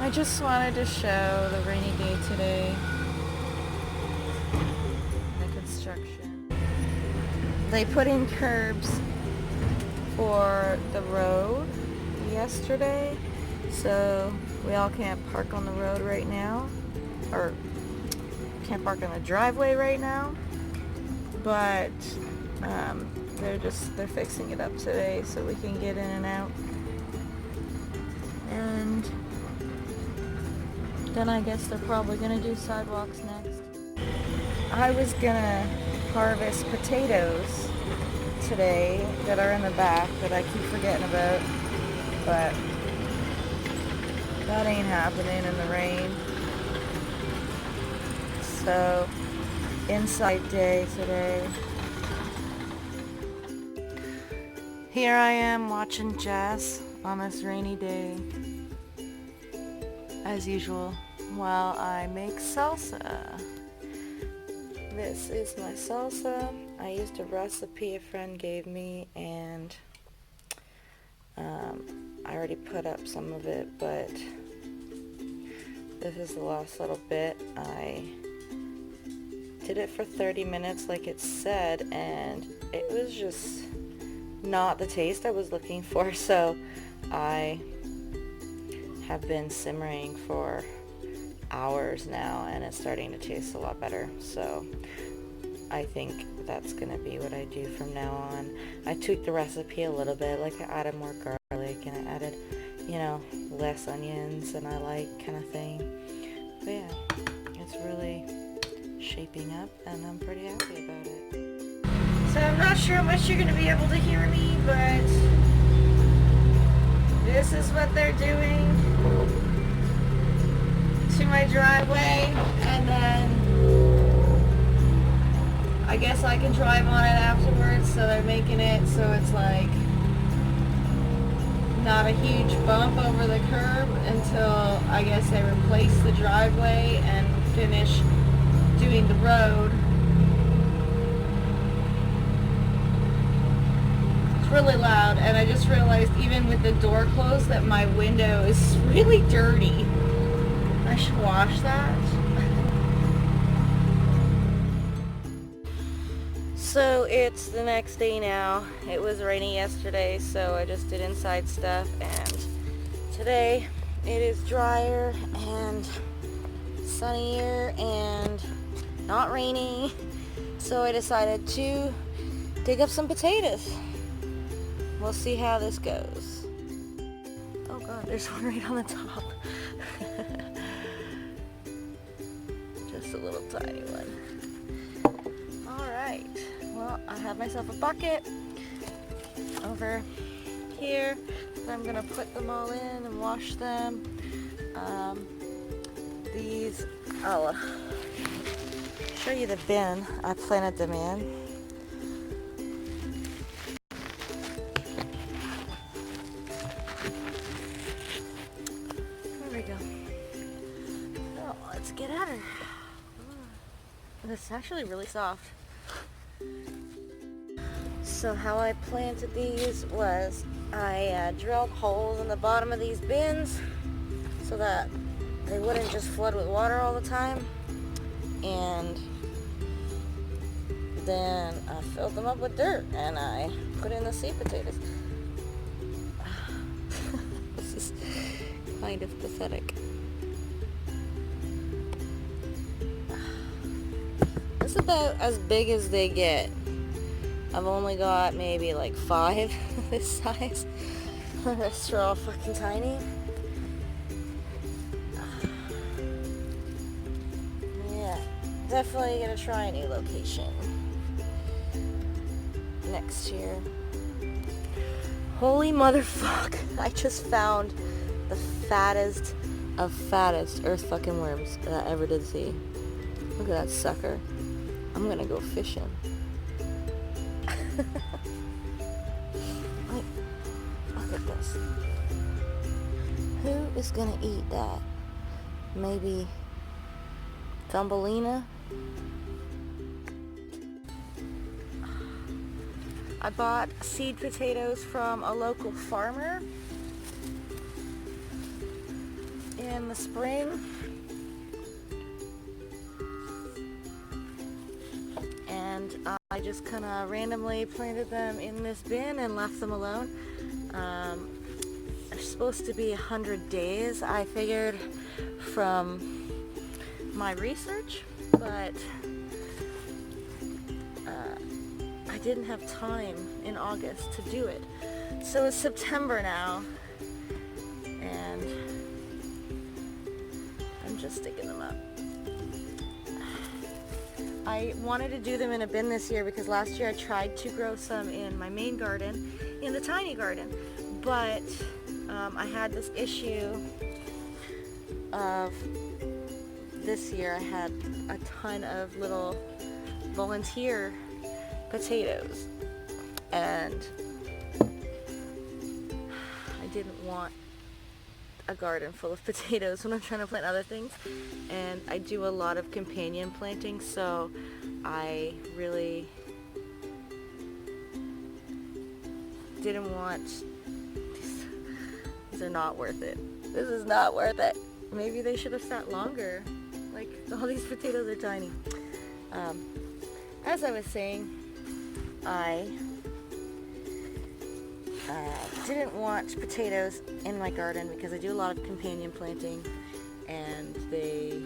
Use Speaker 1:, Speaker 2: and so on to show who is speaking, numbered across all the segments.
Speaker 1: I just wanted to show the rainy day today. The construction. They put in curbs for the road yesterday, so we all can't park on the road right now, or can't park on the driveway right now, but they're fixing it up today so we can get in and out. And then I guess they're probably gonna do sidewalks next. I was gonna harvest potatoes today that are in the back that I keep forgetting about, but that ain't happening in the rain. So, inside day today. Here I am watching Jess on this rainy day, as usual, while I make salsa. This is my salsa. I used a recipe a friend gave me, and I already put up some of it, but this is the last little bit. I did it for 30 minutes like it said, and it was just not the taste I was looking for, so I have been simmering for hours now, and it's starting to taste a lot better. So I think that's gonna be what I do from now on. I tweaked the recipe a little bit, like I added more garlic and I added, less onions than I like, kind of thing. But yeah, it's really shaping up and I'm pretty happy about it. So I'm not sure how much you're gonna be able to hear me, but this is what they're doing to my driveway, and then I guess I can drive on it afterwards. So they're making it so it's like not a huge bump over the curb until I guess they replace the driveway and finish doing the road. It's really loud, and I just realized even with the door closed that my window is really dirty. I should wash that. So it's the next day now. It was rainy yesterday, so I just did inside stuff, and today it is drier and sunnier and not rainy, so I decided to dig up some potatoes. We'll see how this goes. Oh god, there's one right on the top. Just a little tiny one. Alright, well, I have myself a bucket over here that I'm gonna put them all in and wash them. These, I'll show you the bin I planted them in. There we go. Oh, let's get at her. It's actually really soft. So how I planted these was I drilled holes in the bottom of these bins so that they wouldn't just flood with water all the time, and then I filled them up with dirt and I put in the seed potatoes. This is kind of pathetic. This is about as big as they get. I've only got maybe like 5 this size. The rest are all fucking tiny. Yeah, definitely gonna try a new location next year. Holy motherfuck! I just found the fattest of fattest earth fucking worms that I ever did see. Look at that sucker. I'm gonna go fishing. Like, look at this. Who is gonna eat that? Maybe Thumbelina? I bought seed potatoes from a local farmer. in the spring. And I just kind of randomly planted them in this bin and left them alone. They're supposed to be 100 days, I figured from my research, but I didn't have time in August to do it. So it's September now, and I'm just digging them up. I wanted to do them in a bin this year because last year I tried to grow some in my main garden, in the tiny garden, but I had this issue of this year I had a ton of little volunteer potatoes, and I didn't want a garden full of potatoes when I'm trying to plant other things, and I do a lot of companion planting, so I really didn't want these are not worth it. This is not worth it. Maybe they should have sat longer. Like, all these potatoes are tiny. As I was saying, I didn't want potatoes in my garden because I do a lot of companion planting, and they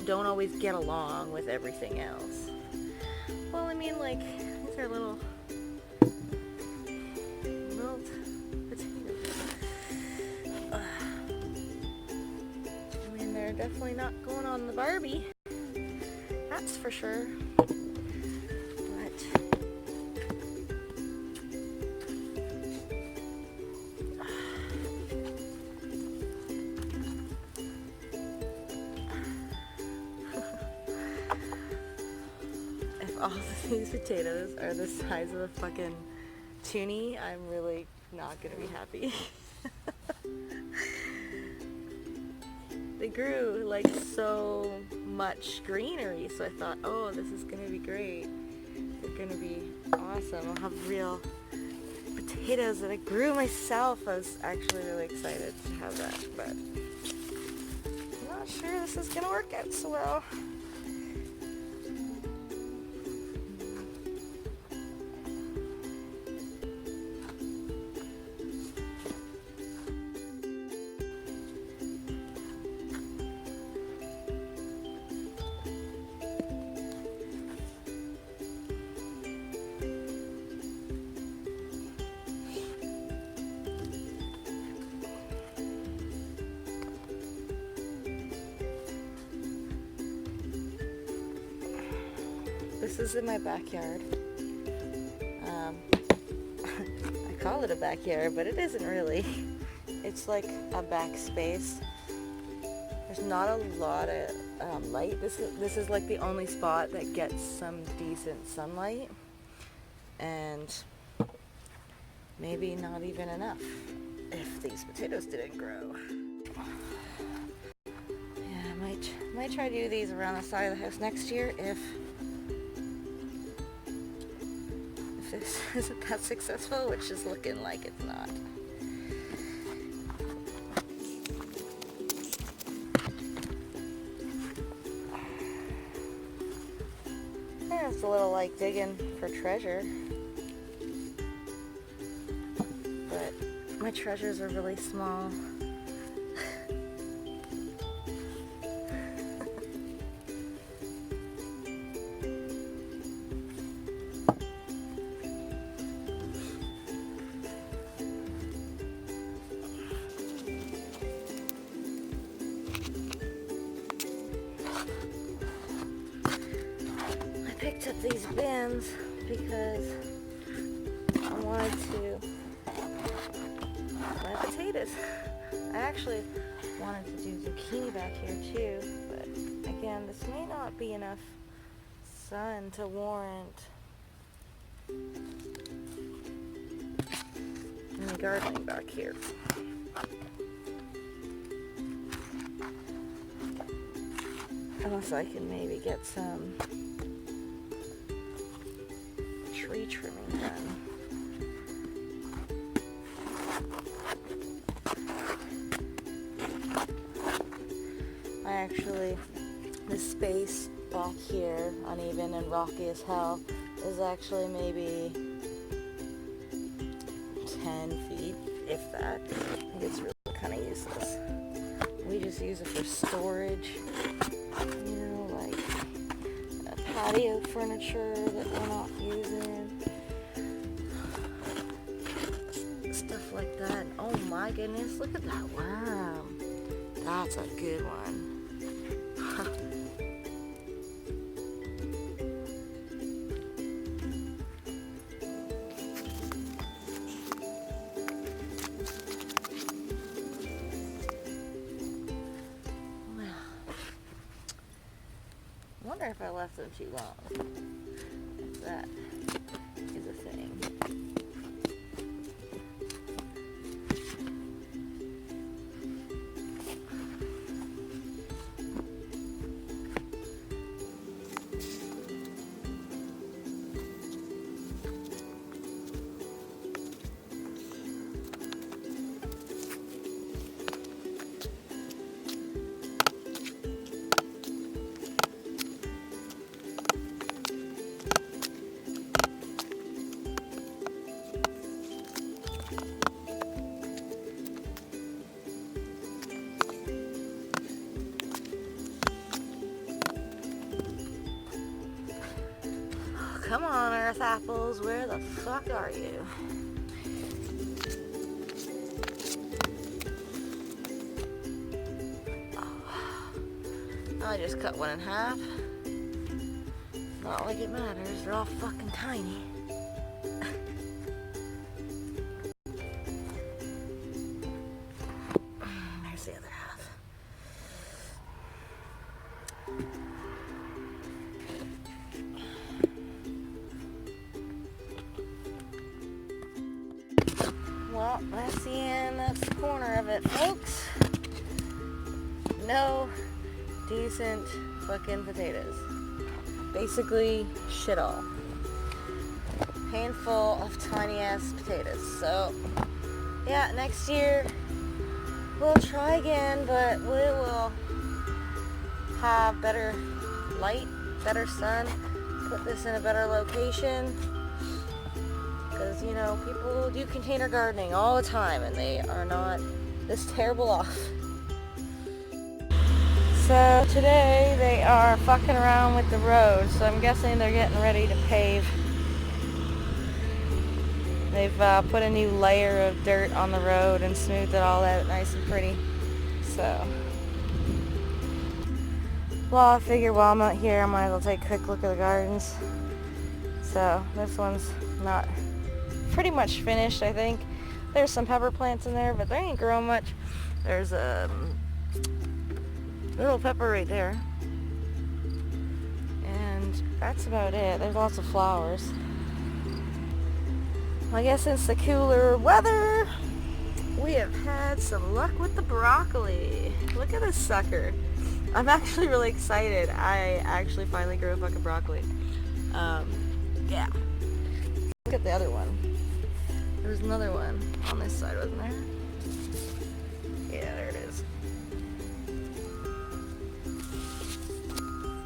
Speaker 1: don't always get along with everything else. Well, I mean, like, these are little potatoes. I mean, they're definitely not going on the Barbie. That's for sure. All of these potatoes are the size of a fucking toonie, I'm really not gonna be happy. They grew like so much greenery, so I thought, oh, this is gonna be great. They're gonna be awesome. I'll have real potatoes that I grew myself. I was actually really excited to have that, but I'm not sure this is gonna work out so well. This is in my backyard. I call it a backyard, but it isn't really. It's like a back space. There's not a lot of light. This is like the only spot that gets some decent sunlight, and maybe not even enough if these potatoes didn't grow. Yeah, I might try to do these around the side of the house next year if this isn't that successful, which is looking like it's not. Yeah, it's a little like digging for treasure, but my treasures are really small. I picked up these bins because I wanted to plant potatoes. I actually wanted to do zucchini back here too, but again, this may not be enough sun to warrant any gardening back here. Unless I can maybe get some tree trimming done. actually, this space back here, uneven and rocky as hell, is actually maybe 10 feet, if that. I think it's really kind of useless. We just use it for storage, you know, like patio furniture that we're not using, stuff like that. And oh my goodness, look at that worm. That's a good one. I wonder if I left them too long. If that is a thing. Come on, Earth Apples, where the fuck are you? Oh, I just cut one in half. Not like it matters, they're all fucking tiny. There's the other half. Well, that's the end. That's the corner of it, folks. No decent fucking potatoes. Basically, shit all. Handful of tiny ass potatoes. So, yeah, next year we'll try again, but we will have better light, better sun, put this in a better location. Because, you know, people do container gardening all the time and they are not this terrible off. So today they are fucking around with the road, so I'm guessing they're getting ready to pave. They've put a new layer of dirt on the road and smoothed it all out nice and pretty. So, well, I figure while I'm out here I might as well take a quick look at the gardens. So this one's not pretty much finished, I think. There's some pepper plants in there, but they ain't growing much. There's a little pepper right there. And that's about it. There's lots of flowers. I guess since the cooler weather, we have had some luck with the broccoli. Look at this sucker. I'm actually really excited. I actually finally grew a fucking broccoli. Yeah. Look at the other one. There was another one on this side, wasn't there? Yeah, there it is.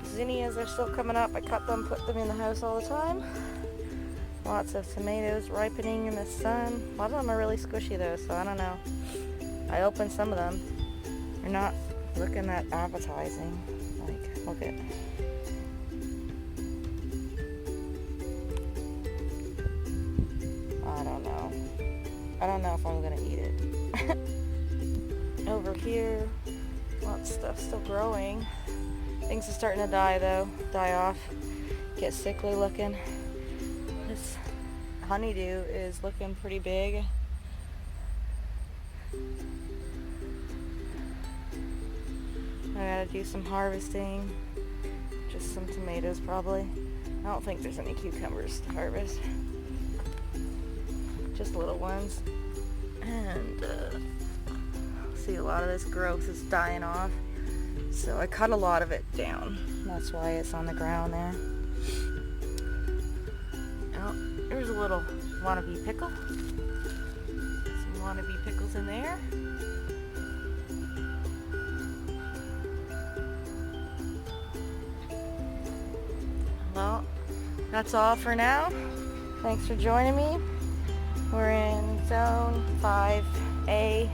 Speaker 1: Zinnias are still coming up. I cut them, put them in the house all the time. Lots of tomatoes ripening in the sun. A lot of them are really squishy though, so I don't know. I opened some of them. They're not looking that appetizing. Like, look at. I don't know if I'm gonna eat it. Over here, lots of stuff still growing. Things are starting to die though, die off, get sickly looking. This honeydew is looking pretty big. I gotta do some harvesting, just some tomatoes probably. I don't think there's any cucumbers to harvest. Just little ones. And see, a lot of this growth is dying off. So I cut a lot of it down. That's why it's on the ground there. Oh, there's a little wannabe pickle. Some wannabe pickles in there. Well, that's all for now. Thanks for joining me. We're in Zone 5A,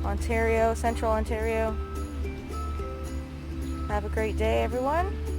Speaker 1: Ontario, Central Ontario. Have a great day, everyone.